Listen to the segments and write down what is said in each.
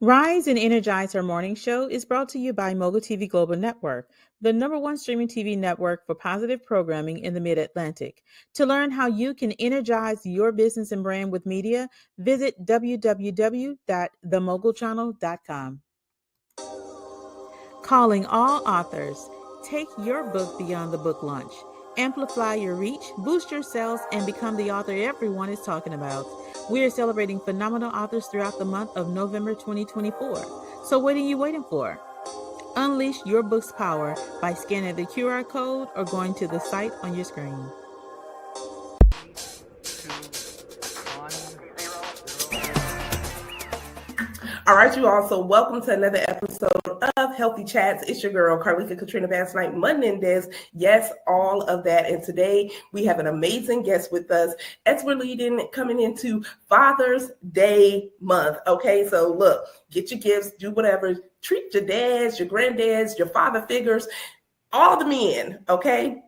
Rise and Energize Her Morning Show is brought to you by Mogul TV Global Network, the #1 streaming TV network for positive programming in the Mid-Atlantic. To learn how you can energize your business and brand with media, visit www.themogulchannel.com. Calling all authors. Take your book beyond the book launch. Amplify your reach, boost your sales, and become the author everyone is talking about. We are celebrating phenomenal authors throughout the month of November 2024. So what are you waiting for? Unleash your book's power by scanning the QR code or going to the site on your screen. All right, you all. So welcome to another episode of Healthy Chats. It's your girl, Carleeka Basnight-Menendez. Yes, all of that. And today we have an amazing guest with us as we're coming into Father's Day month. Okay, so look, get your gifts, do whatever, treat your dads, your granddads, your father figures, all the men, okay?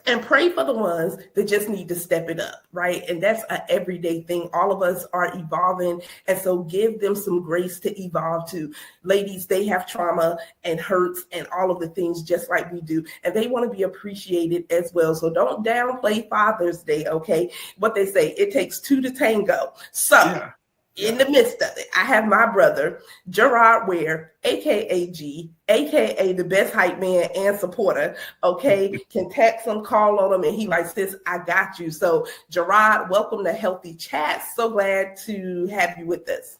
And pray for the ones that just need to step it up, right? And that's an everyday thing. All of us are evolving. And so give them some grace to evolve too. Ladies, they have trauma and hurts and all of the things just like we do. And they want to be appreciated as well. So don't downplay Father's Day, okay? What they say, it takes two to tango. So yeah. In the midst of it, I have my brother, Gerod Ware, a.k.a. G, a.k.a. the best hype man and supporter, okay? Can text him, call on him, and he like, sis, I got you. So, Gerod, welcome to Healthy Chats. So glad to have you with us.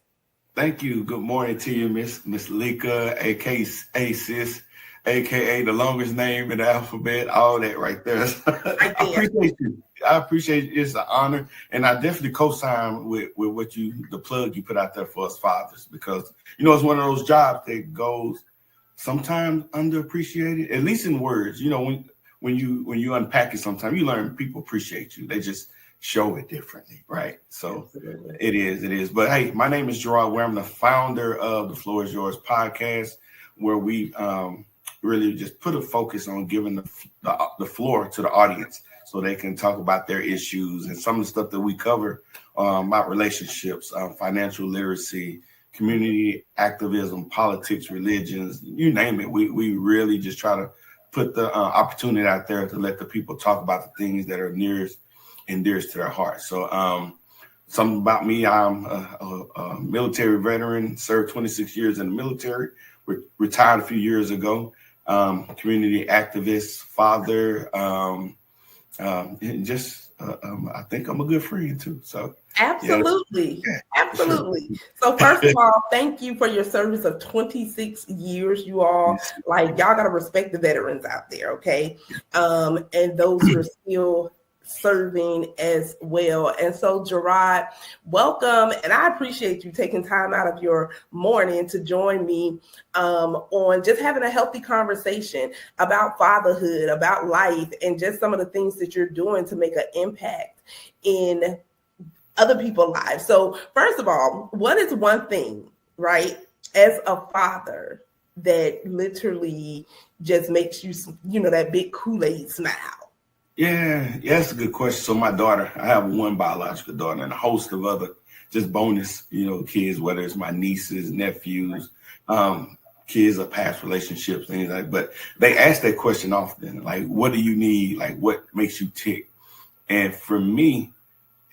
Thank you. Good morning to you, Miss Leeka, a.k.a. sis, a.k.a. the longest name in the alphabet, all that right there. I appreciate you. I appreciate it. It's an honor. And I definitely co-sign with what the plug you put out there for us fathers, because, it's one of those jobs that goes sometimes underappreciated, at least in words. When you unpack it, sometimes you learn people appreciate you. They just show it differently, right? So absolutely. It is. But hey, my name is Gerod Ware. I'm the founder of the Floor is Yours podcast, where we really just put a focus on giving the floor to the audience so they can talk about their issues and some of the stuff that we cover about relationships, financial literacy, community activism, politics, religions, you name it. We really just try to put the opportunity out there to let the people talk about the things that are nearest and dearest to their heart. So something about me, I'm a military veteran, served 26 years in the military, retired a few years ago, community activist, father, and just I think I'm a good friend too. So absolutely. Absolutely. So first of all, thank you for your service of 26 years. You all, y'all gotta respect the veterans out there, okay? And those who are still serving as well. And so, Gerod, welcome. And I appreciate you taking time out of your morning to join me on just having a healthy conversation about fatherhood, about life, and just some of the things that you're doing to make an impact in other people's lives. So first of all, what is one thing, right, as a father that literally just makes you, that big Kool-Aid smile? Yeah, that's a good question. So my daughter, I have one biological daughter and a host of other just bonus, kids, whether it's my nieces, nephews, kids of past relationships, things like that. But they ask that question often, like, what do you need? Like, what makes you tick? And for me,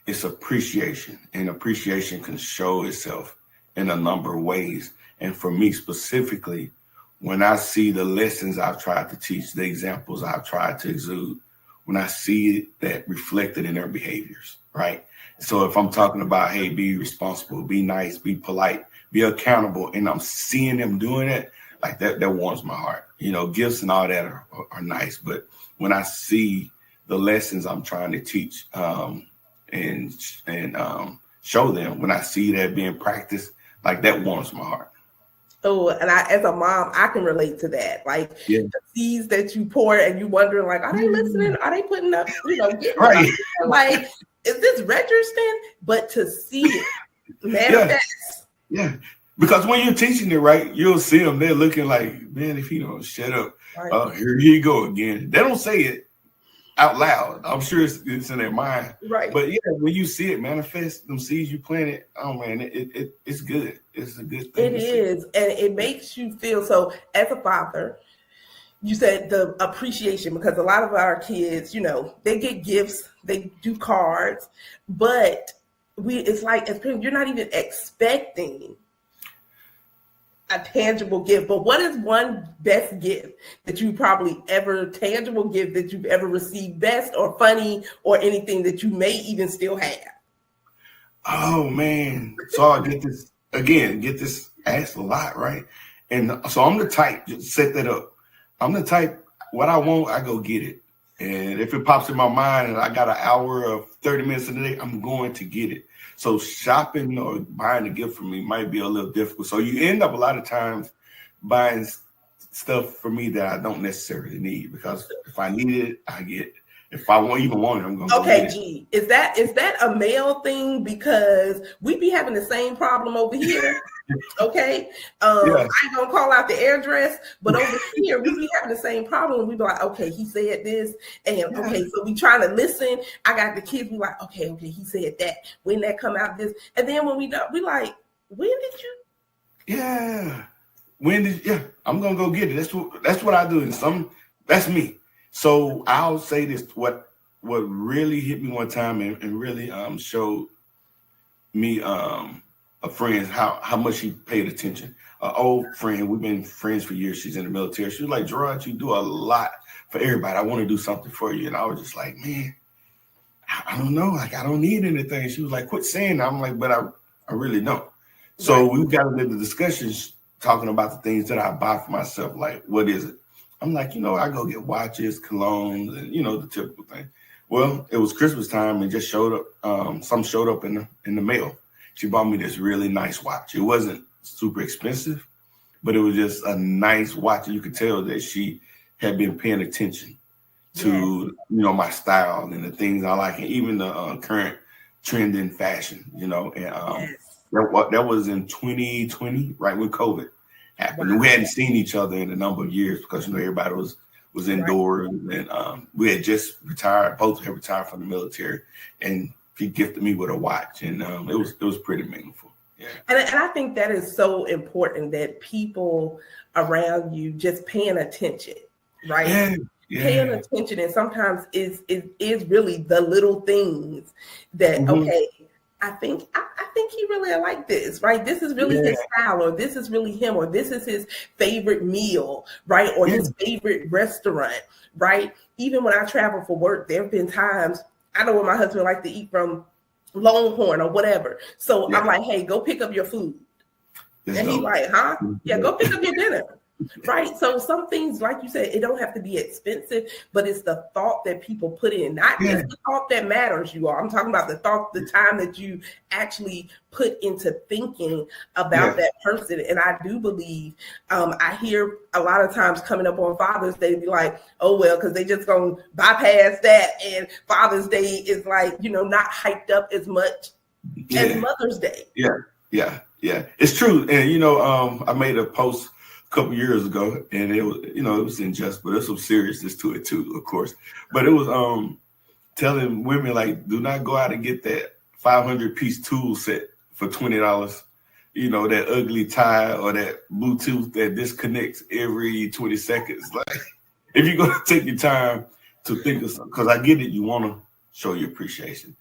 it's appreciation. And appreciation can show itself in a number of ways. And for me specifically, when I see the lessons I've tried to teach, the examples I've tried to exude, when I see that reflected in their behaviors, right? So if I'm talking about, hey, be responsible, be nice, be polite, be accountable, and I'm seeing them doing it, like that warms my heart. Gifts and all that are nice, but when I see the lessons I'm trying to teach and show them, when I see that being practiced, like that warms my heart. Oh, and as a mom, I can relate to that. The seeds that you pour and you wondering, are they listening? Are they putting up, right? Is this registering? But to see it manifest. Yeah. Because when you're teaching it, right, you'll see them. They're looking like, man, if he don't shut up, right. Here he go again. They don't say it, out loud. I'm sure it's in their mind. Right. But yeah, when you see it manifest, them seeds you planted, oh man, it's good. It's a good thing. It is. And it makes you feel so, as a father, you said the appreciation, because a lot of our kids, you know, they get gifts, they do cards, but it's like, as parents, you're not even expecting a tangible gift. But what is one best gift that you probably tangible gift that you've ever received, best or funny or anything that you may even still have? Oh man. So I get this asked a lot, right? And so I'm the type, just set that up. I'm the type, what I want, I go get it. And if it pops in my mind and I got an hour of 30 minutes in the day, I'm going to get it. So shopping or buying a gift for me might be a little difficult. So you end up a lot of times buying stuff for me that I don't necessarily need, because if I need it, I get it. If I even want it, I'm going to Okay, get it. G, is that a male thing? Because we be having the same problem over here. Okay. I ain't gonna call out the address, but over here we be having the same problem. We be like, okay, he said this, and okay, so we trying to listen. I got the kids, we like, okay, he said that. When that come out this, and then when we don't, we like, when did you? Yeah. I'm gonna go get it. That's what I do. And that's me. So I'll say this: what really hit me one time and really showed me a friend how much he paid attention. An old friend, we've been friends for years. She's in the military. She was like, Gerod, you do a lot for everybody. I want to do something for you. And I was just like, man, I don't know. Like, I don't need anything. She was like, quit saying that. I'm like, but I really don't. So we got into the discussions talking about the things that I buy for myself. Like, what is it? I'm like, I go get watches, colognes, and, the typical thing. Well, it was Christmas time and just showed up. Some showed up in the mail. She bought me this really nice watch. It wasn't super expensive, but it was just a nice watch. And you could tell that she had been paying attention to, my style and the things I like, and even the current trend in fashion, and that was in 2020, right when COVID happened. And we hadn't seen each other in a number of years because, everybody was indoors, and we had just retired. Both had retired from the military, and he gifted me with a watch, and it was pretty meaningful. Yeah. And I think that is so important, that people around you just paying attention, right? Yeah. Paying attention, and sometimes is really the little things that okay, I think he really like this, right? This is really his style, or this is really him, or this is his favorite meal, right? Or his favorite restaurant, right? Even when I travel for work, there have been times I know what my husband likes to eat from Longhorn or whatever. So I'm like, hey, go pick up your food. And he's like, huh? Yeah, go pick up your dinner. Right. So some things, like you said, it don't have to be expensive, but it's the thought that people put in, not just the thought that matters, you all. I'm talking about the thought, the time that you actually put into thinking about that person. And I do believe, I hear a lot of times coming up on Father's Day, be like, oh, well, because they just going to bypass that. And Father's Day is like, not hyped up as much as Mother's Day. Yeah. It's true. And, I made a post a couple years ago, and it was, it was unjust, but there's some seriousness to it too, of course. But it was telling women, like, do not go out and get that 500-piece tool set for $20. That ugly tie or that Bluetooth that disconnects every 20 seconds. Like, if you're going to take your time to think of something, because I get it, you want to show your appreciation.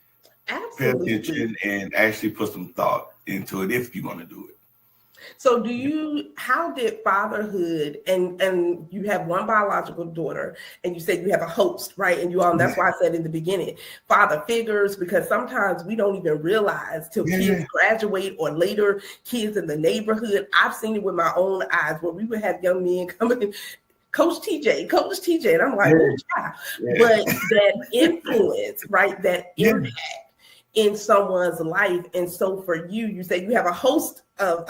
Absolutely. Pay attention and actually put some thought into it if you're going to do it. So how did fatherhood, and you have one biological daughter, and you said you have a host, right? And that's why I said in the beginning, father figures, because sometimes we don't even realize till kids graduate, or later kids in the neighborhood. I've seen it with my own eyes, where we would have young men coming in, Coach TJ, and I'm like, but that influence, right? That impact in someone's life. And so for you say you have a host of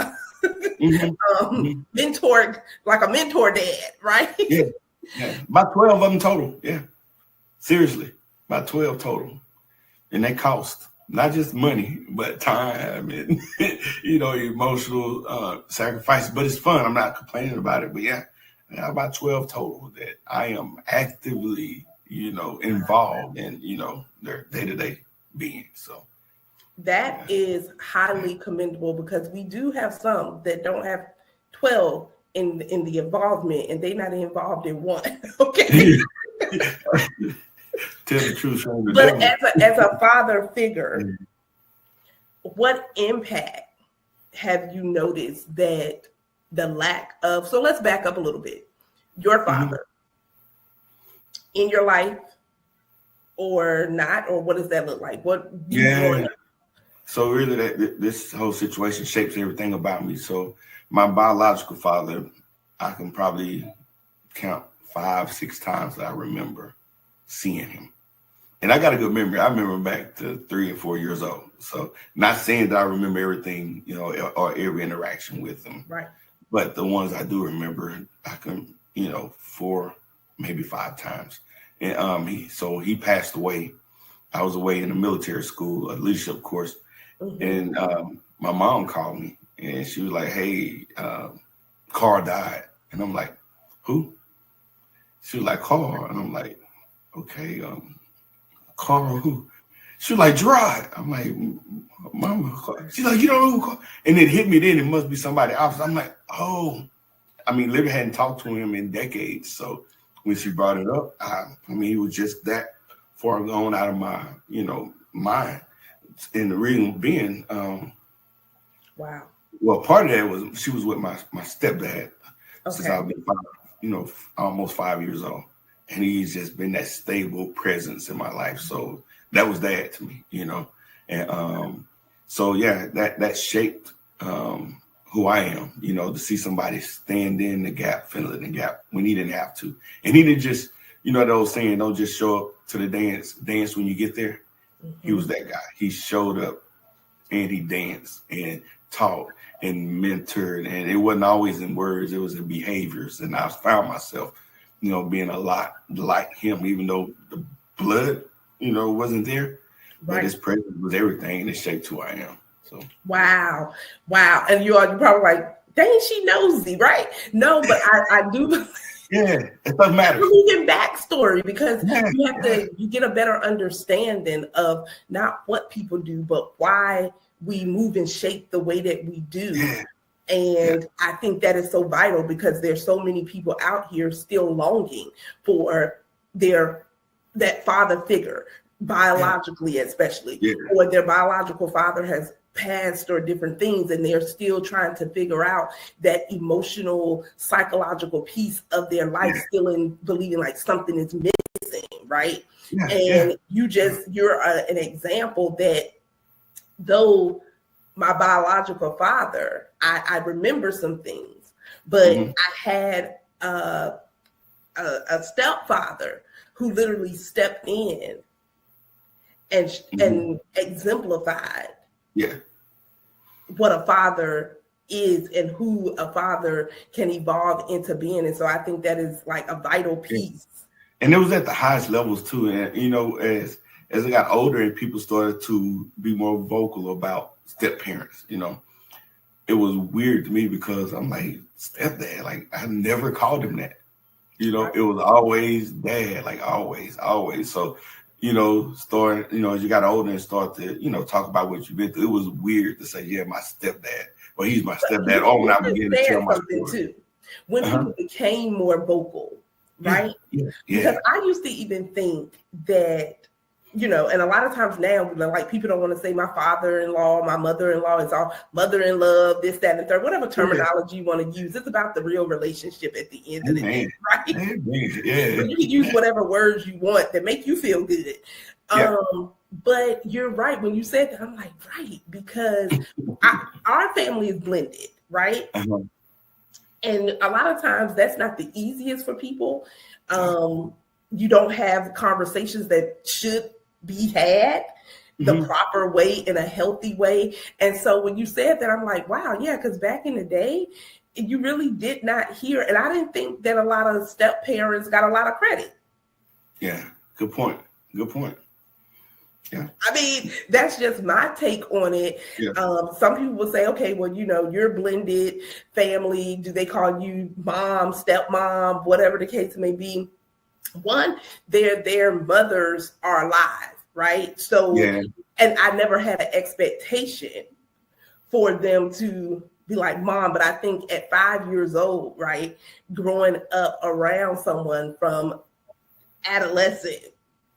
mentor, like a mentor dad, right? Yeah. About 12 of them total. Yeah. Seriously, about 12 total. And they cost not just money, but time and, emotional sacrifices. But it's fun. I'm not complaining about it. But about 12 total that I am actively involved in, their day-to-day being. So that is highly commendable, because we do have some that don't have 12 in the involvement, and they're not involved in one. Okay. Tell the truth. But as a father figure, what impact have you noticed that the lack of, so let's back up a little bit, your father in your life or not, or what does that look like? So really this whole situation shapes everything about me. So my biological father, I can probably count 5-6 times that I remember seeing him. And I got a good memory. I remember back to 3 or 4 years old. So not saying that I remember everything, or every interaction with him. Right. But the ones I do remember, I can, 4, maybe 5 times. And he passed away. I was away in a military school, a leadership course. And my mom called me and she was like, "Hey, Carl died." And I'm like, "Who?" She was like, "Carl." And I'm like, "Okay, Carl who?" She was like, "Gerod." I'm like, "Mama." She's like, "You don't know who Carl?" And it hit me then, it must be somebody else. I'm like, "Oh." I mean, Libby hadn't talked to him in decades. So when she brought it up, he was just that far gone out of my, mind. And the reason being, wow. Well, part of that was she was with my stepdad since I've been almost 5 years old. And he's just been that stable presence in my life. So that was dad to me, And so, yeah, that shaped who I am, to see somebody stand in the gap, fill in the gap when he didn't have to. And he didn't just, that old saying, don't just show up to the dance when you get there. He was that guy. He showed up and he danced and taught and mentored. And it wasn't always in words, it was in behaviors. And I found myself, being a lot like him, even though the blood, wasn't there. Right. But his presence was everything, and it shaped who I am. So wow. And you're probably like, dang, she nosy, right? No, but I do. Yeah, it doesn't matter. You get backstory, because you get a better understanding of not what people do, but why we move and shape the way that we do. Yeah. And I think that is so vital, because there's so many people out here still longing for that father figure, biologically especially, or their biological father has passed or different things, and they're still trying to figure out that emotional, psychological piece of their life, still in believing like something is missing, right? You're an example that, though my biological father, I remember some things, but I had a stepfather who literally stepped in and exemplified what a father is and who a father can evolve into being. And so I think that is like a vital piece. And it was at the highest levels too. And, as I got older and people started to be more vocal about step parents, it was weird to me, because I'm like, stepdad, like I never called him that. It was always dad, like always. So, start, as you got older and start to, talk about what you've been through, it was weird to say, yeah, my stepdad. Well, he's my stepdad. Oh, when I began to tell my story. Too. When people became more vocal, right? Yeah. Because I used to even think that, and a lot of times now, like, people don't want to say my father-in-law, my mother-in-law. It's all mother-in-love, this, that, and the third, whatever terminology you want to use. It's about the real relationship at the end of the day, right? Yeah. So you can use whatever words you want that make you feel good. But you're right. When you said that, I'm like, right, because our family is blended, right? And a lot of times that's not the easiest for people. You don't have conversations that should be had the proper way, in a healthy way. And so when you said that, I'm like, wow, yeah, because back in the day, you really did not hear. And I didn't think that a lot of step parents got a lot of credit. Yeah, good point. Yeah. I mean, that's just my take on it. Yeah. Some people will say, okay, well, you're blended family. Do they call you mom, stepmom, whatever the case may be? one, their mothers are alive, right? So, and I never had an expectation for them to be like mom, but I think at 5 years old, right, growing up around someone from adolescent,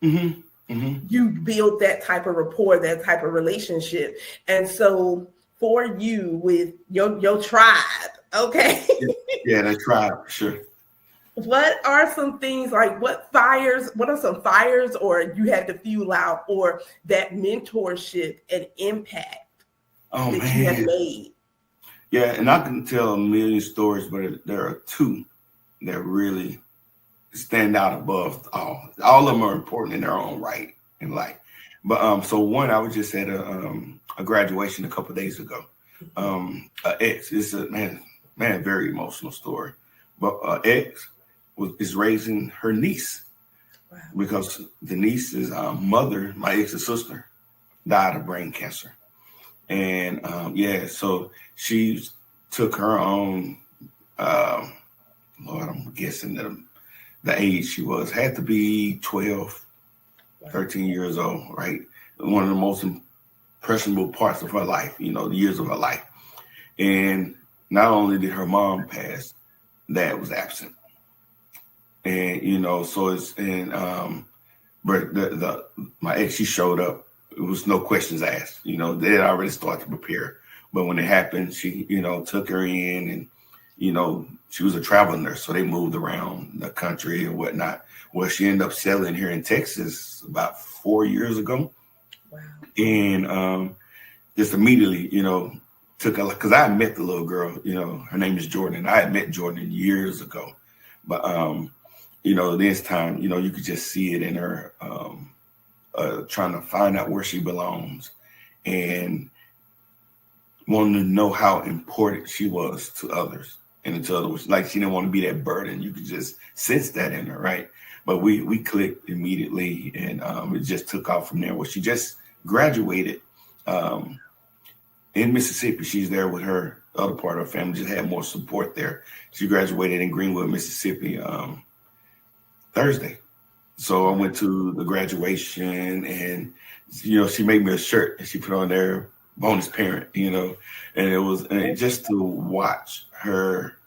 you build that type of rapport, that type of relationship. And so for you with your tribe, okay? Yeah, the tribe, sure. What are some things like what are some fires or you had to fuel out or that mentorship and impact that you have made? Yeah, and I can tell a million stories, but there are two that really stand out above all. All of them are important in their own right in life. But so one, I was just at a graduation a couple of days ago. Ex, it's a man, very emotional story. But ex is raising her niece. Wow. Because the niece's mother, my ex's sister, died of brain cancer. And so she took her own, Lord, I'm guessing the age she had to be 12, 13 years old, right? One of the most impressionable parts of her life, the years of her life. And not only did her mom pass, dad was absent. And, so it's, and, but my ex, she showed up. It was no questions asked, they had already started to prepare. But when it happened, she, took her in and, she was a travel nurse. So they moved around the country and whatnot. Well, she ended up settling here in Texas about 4 years ago. Wow. And just immediately, took her, because I had met the little girl, her name is Jordan. I had met Jordan years ago. But, this time, you could just see it in her trying to find out where she belongs and wanting to know how important she was to others. And to others, like she didn't want to be that burden. You could just sense that in her, right? But we clicked immediately, and it just took off from there. Well, she just graduated in Mississippi. She's there with her other part of her family, just had more support there. She graduated in Greenwood, Mississippi, Thursday. So I went to the graduation, and she made me a shirt, and she put on there bonus parent, and it was just to watch her,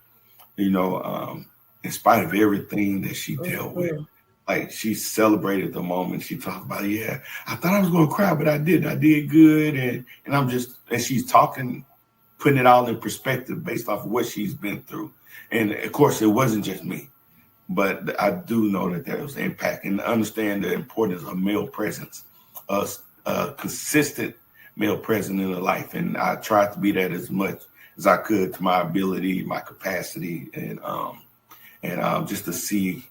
in spite of everything that she dealt with, like she celebrated the moment. She talked about, I thought I was going to cry, but I did good. And I'm just, and she's talking, putting it all in perspective based off of what she's been through. And of course, it wasn't just me, but I do know that there was impact and understand the importance of male presence, a consistent male presence in her life. And I tried to be that as much as I could to my ability, my capacity, and just to see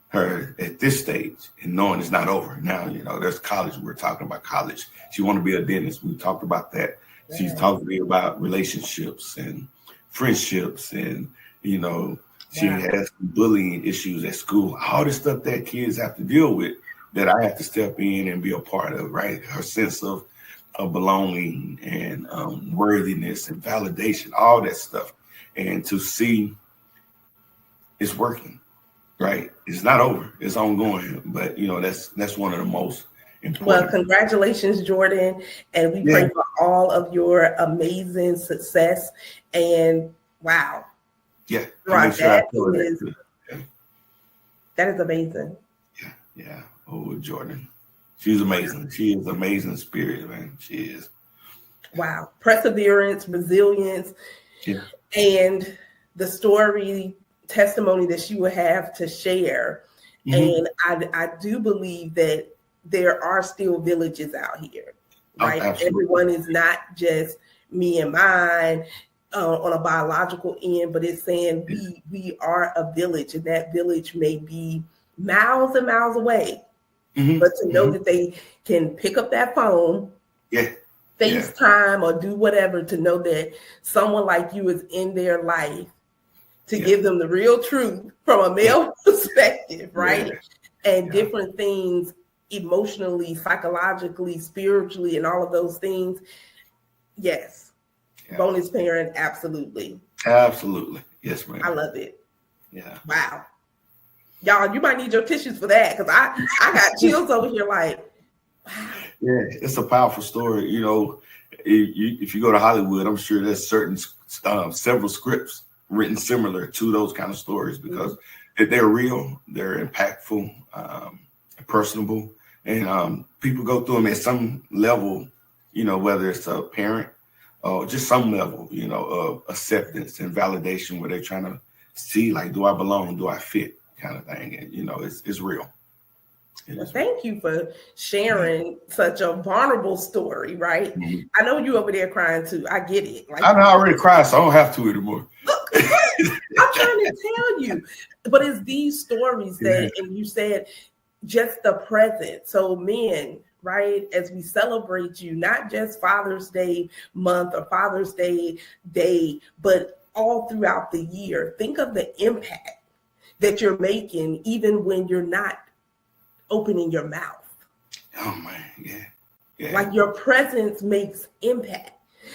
her at this stage and knowing it's not over. Now, there's college. We're talking about college. She wanted to be a dentist. We talked about that. Yeah. She's talking to me about relationships and friendships, and she has bullying issues at school. All the stuff that kids have to deal with that I have to step in and be a part of. Right, her sense of belonging and worthiness and validation, all that stuff, and to see it's working, right? It's not over, it's ongoing, but that's one of the most important. Well, congratulations, Jordan, and we pray for all of your amazing success. And wow, that is amazing. Yeah. Oh, Jordan. She's amazing. She is amazing spirit, man. She is. Wow. Perseverance, resilience, and the testimony that she will have to share. And I do believe that there are still villages out here, right? Everyone is not just me and mine on a biological end, but it's saying we are a village, and that village may be miles and miles away. But to know that they can pick up that phone, FaceTime or do whatever, to know that someone like you is in their life to give them the real truth from a male perspective, right? And different things emotionally, psychologically, spiritually, and all of those things. Yes. Bonus parent, absolutely. Absolutely. Yes, ma'am. I love it. Yeah. Wow. Y'all, you might need your tissues for that, because I got chills over here like, wow. Yeah, it's a powerful story. You know, if you go to Hollywood, I'm sure there's several scripts written similar to those kind of stories, because they're real, they're impactful, personable, and people go through them at some level, you know, whether it's a parent or just some level, you know, of acceptance and validation, where they're trying to see, like, do I belong? Do I fit? Kind of thing. And, you know, it's real. Well, thank you for sharing such a vulnerable story, right? I know you over there crying too. I get it. Like, I already cried, so I don't have to anymore. Look, I'm trying to tell you. But it's these stories that, and you said just the present. So men, right, as we celebrate you, not just Father's Day month or Father's Day, but all throughout the year, think of the impact that you're making even when you're not opening your mouth. Oh man, yeah. Like your presence makes impact.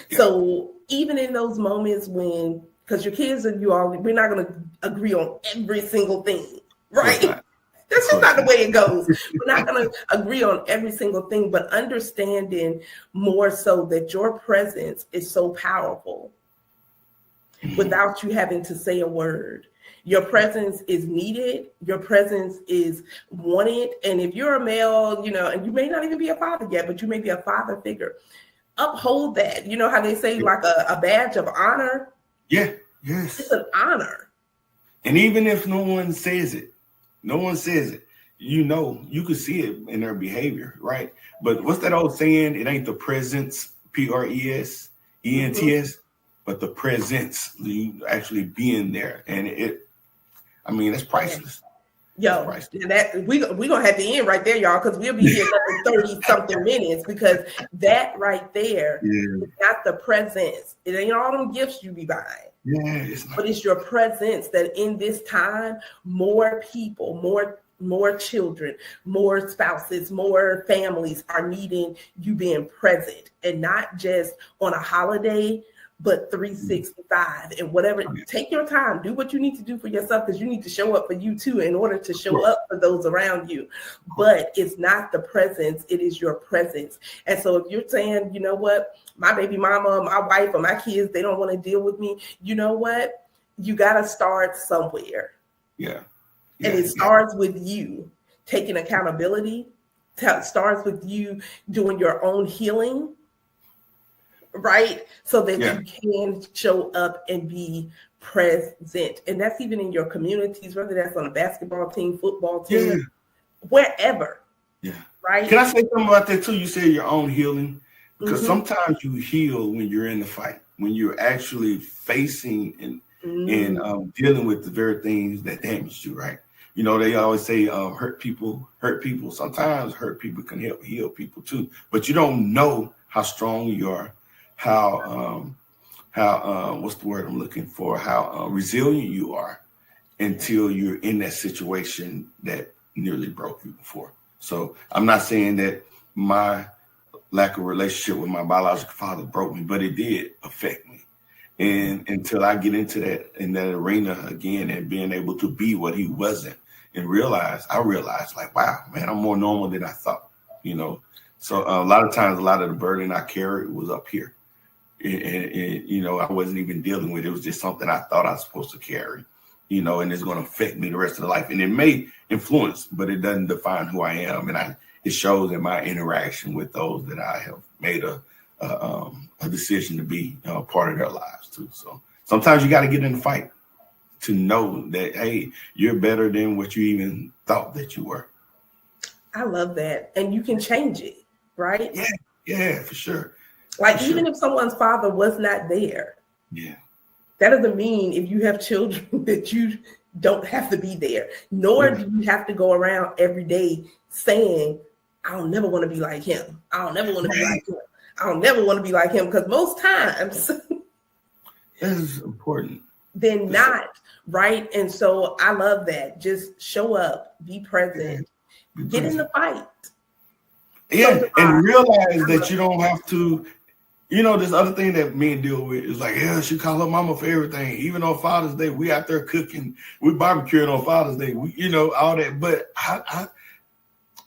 Yeah. So even in those moments when, because your kids and you all, we're not going to agree on every single thing, right? That's just not the way it goes. We're not going to agree on every single thing, but understanding more so that your presence is so powerful without you having to say a word. Your presence is needed. Your presence is wanted. And if you're a male, you know, and you may not even be a father yet, but you may be a father figure, uphold that. You know how they say like a badge of honor? Yeah, yes. It's an honor. And even if no one says it, you know, you can see it in their behavior, right? But what's that old saying? It ain't the presence, Presents, but the presence, you actually being there. And that's priceless. Yo, that we gonna have to end right there, y'all, because we'll be here another 30 something minutes, because that right there is not the presence. It ain't all them gifts you be buying. But it's your presence that in this time, more people, more children, more spouses, more families are needing you being present, and not just on a holiday, but 365 and whatever. Take your time, do what you need to do for yourself, because you need to show up for you too in order to show up for those around you. But it's not the presence, it is your presence. And so if you're saying, you know what, my baby mama, my wife, or my kids, they don't want to deal with me, you know what, you got to start somewhere. And it starts with you taking accountability. It starts with you doing your own healing, right? So that you can show up and be present. And that's even in your communities, whether that's on a basketball team, football team, wherever. Right? Can I say something about that too? You said your own healing, because sometimes you heal when you're in the fight, when you're actually facing and dealing with the very things that damaged you, right? You know, they always say hurt people. Sometimes hurt people can help heal people too, but you don't know how strong you are, how what's the word I'm looking for? How resilient you are until you're in that situation that nearly broke you before. So I'm not saying that my lack of relationship with my biological father broke me, but it did affect me. And until I get into that arena again and being able to be what he wasn't, and I realized like, wow, man, I'm more normal than I thought, you know. So a lot of times, a lot of the burden I carried was up here. And you know, I wasn't even dealing with it. It was just something I thought I was supposed to carry, you know, and it's going to affect me the rest of the life. And it may influence, but it doesn't define who I am. And it shows in my interaction with those that I have made a decision to be part of their lives too. So sometimes you got to get in the fight to know that, hey, you're better than what you even thought that you were. I love that. And you can change it, right? Yeah, for sure. Like even if someone's father was not there, that doesn't mean if you have children that you don't have to be there, nor do you have to go around every day saying, I don't never want to be like him. I don't never want to be like him. I don't never want to be like him, because most times that is important. Then not, right? And so I love that. Just show up, be present, get in the fight. And realize that you don't have to this other thing that men deal with is like, yeah, she call her mama for everything. Even on Father's Day, we out there cooking, we barbecuing on Father's Day, all that. But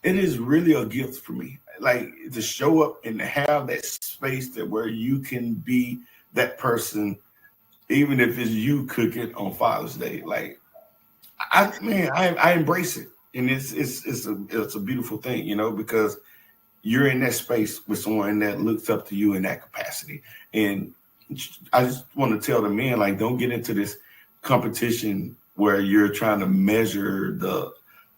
it is really a gift for me, like to show up and have that space that where you can be that person, even if it's you cooking on Father's Day. Like, I embrace it, and it's a beautiful thing, because you're in that space with someone that looks up to you in that capacity. And I just want to tell the men, like, don't get into this competition where you're trying to measure the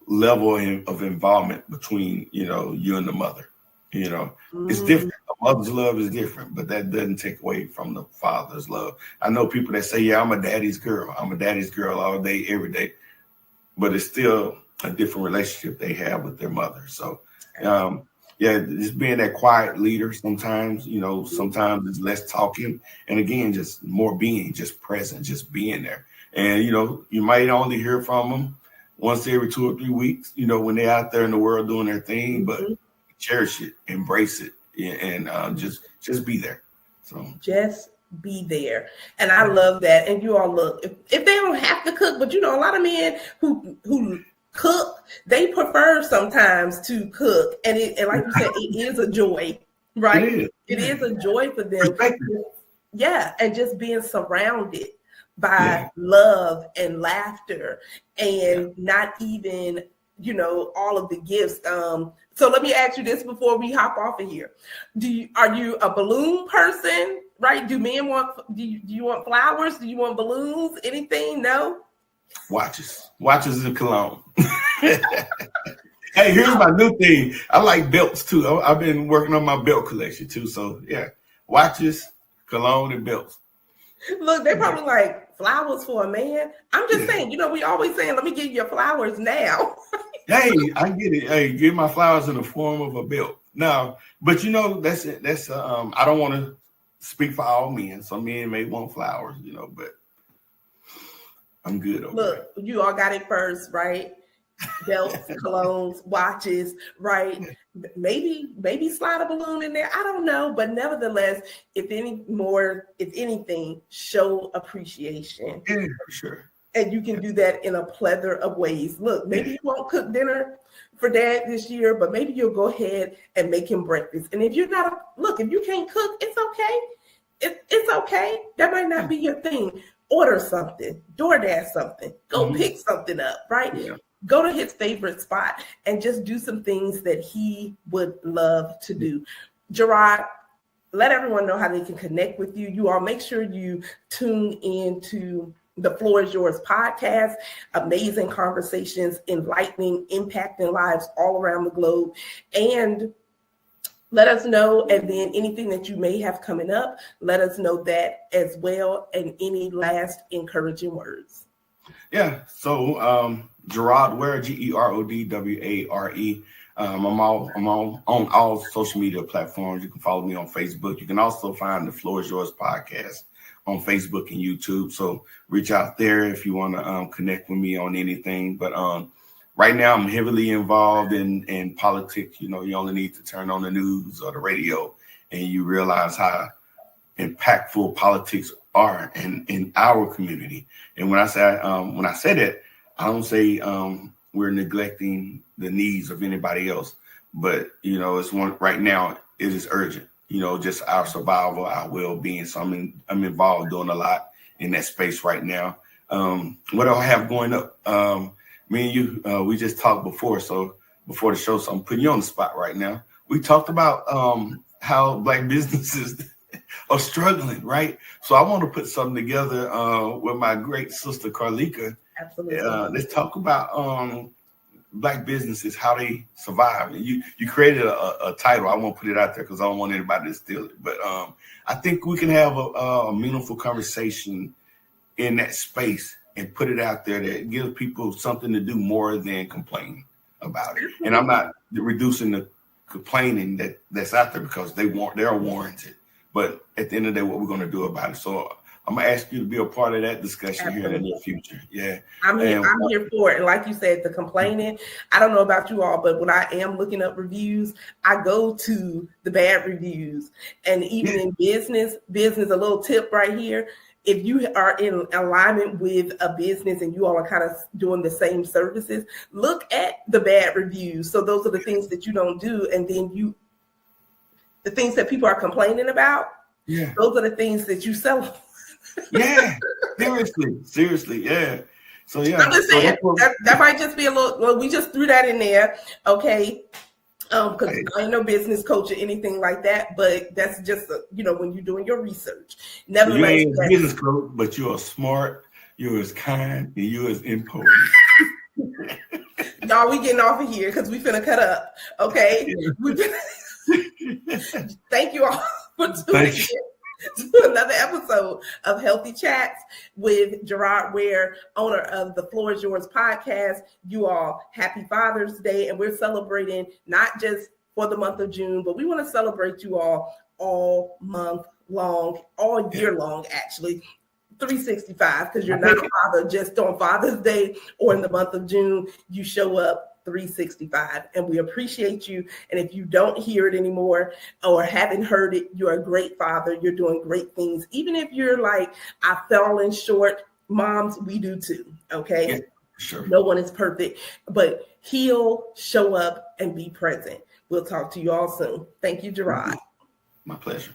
level of involvement between, you and the mother. It's different. The mother's love is different, but that doesn't take away from the father's love. I know people that say, yeah, I'm a daddy's girl. I'm a daddy's girl all day, every day. But it's still a different relationship they have with their mother. So, just being that quiet leader sometimes, sometimes it's less talking. And again, just more being, just present, just being there. And, you might only hear from them once every 2 or 3 weeks, when they're out there in the world doing their thing, but cherish it, embrace it, and just be there. So just be there. And I love that. And you all look, if they don't have to cook, but a lot of men who cook, they prefer sometimes to cook, and like you said, it is a joy, right? It is a joy for them. And just being surrounded by love and laughter, and not even all of the gifts. So let me ask you this before we hop off of here: are you a balloon person? Right? Do men want? Do you want flowers? Do you want balloons? Anything? No. Watches and cologne. Hey, here's my new thing. I like belts too. I've been working on my belt collection too. So yeah, watches, cologne, and belts. Look, they probably like flowers for a man. I'm just saying, we always saying, let me give you your flowers now. Hey, I get it. Hey, give my flowers in the form of a belt. No, but that's it. That's I don't want to speak for all men. Some men may want flowers, but I'm good over Look, you all got it first, right? Belts, colognes, watches, right? Maybe slide a balloon in there. I don't know, but nevertheless, if anything, show appreciation. Yeah, for sure. And you can do that in a plethora of ways. Look, maybe you won't cook dinner for Dad this year, but maybe you'll go ahead and make him breakfast. And if you can't cook, it's okay. It's okay. That might not be your thing. Order something, DoorDash something, go pick something up, right? Yeah. Go to his favorite spot and just do some things that he would love to do. Gerod, let everyone know how they can connect with you. You all make sure you tune into the Floor is Yours podcast. Amazing conversations, enlightening, impacting lives all around the globe. And let us know, and then anything that you may have coming up, let us know that as well, and any last encouraging words. Yeah, so Gerod Ware, GerodWare. I'm on all social media platforms. You can follow me on Facebook. You can also find the Floor is Yours podcast on Facebook and YouTube. So reach out there if you want to connect with me on anything. But right now, I'm heavily involved in politics. You only need to turn on the news or the radio, and you realize how impactful politics are in our community. And when I say that, I don't say we're neglecting the needs of anybody else, but it's one right now. It is urgent. Just our survival, our well-being. So I'm involved doing a lot in that space right now. What do I have going up? Me and you, we just talked before the show, so I'm putting you on the spot right now. We talked about how Black businesses are struggling, right? So I want to put something together with my great sister, Carleeka. Absolutely. Let's talk about Black businesses, how they survive. And you created a title. I won't put it out there because I don't want anybody to steal it. But I think we can have a meaningful conversation in that space and put it out there that gives people something to do more than complain about it. And I'm not reducing the complaining that's out there because they're warranted. But at the end of the day, what we're going to do about it. So I'm gonna ask you to be a part of that discussion Absolutely. here in the near future. Yeah, I'm here for it. And like you said, the complaining, I don't know about you all, but when I am looking up reviews, I go to the bad reviews. And even in business, a little tip right here. If you are in alignment with a business and you all are kind of doing the same services, look at the bad reviews. So those are the things that you don't do. And then the things that people are complaining about, those are the things that you sell. Yeah, seriously, yeah. So yeah, I'm just saying that might just be a little. Well, we just threw that in there, okay? Because I ain't no business coach or anything like that, but that's just when you're doing your research. Nevertheless, you ain't a business coach, but you're smart, you're as kind, and you're as important. Y'all, we getting off of here because we finna cut up, okay? Thank you all for tuning in to another episode of Healthy Chats with Gerod Ware, owner of the Floor is Yours podcast. You all, happy Father's Day. And we're celebrating not just for the month of June, but we want to celebrate you all month long, all year long, actually. 365, because you're not a father just on Father's Day or in the month of June. You show up 365, and we appreciate you. And if you don't hear it anymore or haven't heard it, you're a great father. You're doing great things. Even if you're like, I fell in short, moms, we do too. Okay. Yeah, sure. No one is perfect, but heal, show up, and be present. We'll talk to you all soon. Thank you, Gerod. My pleasure.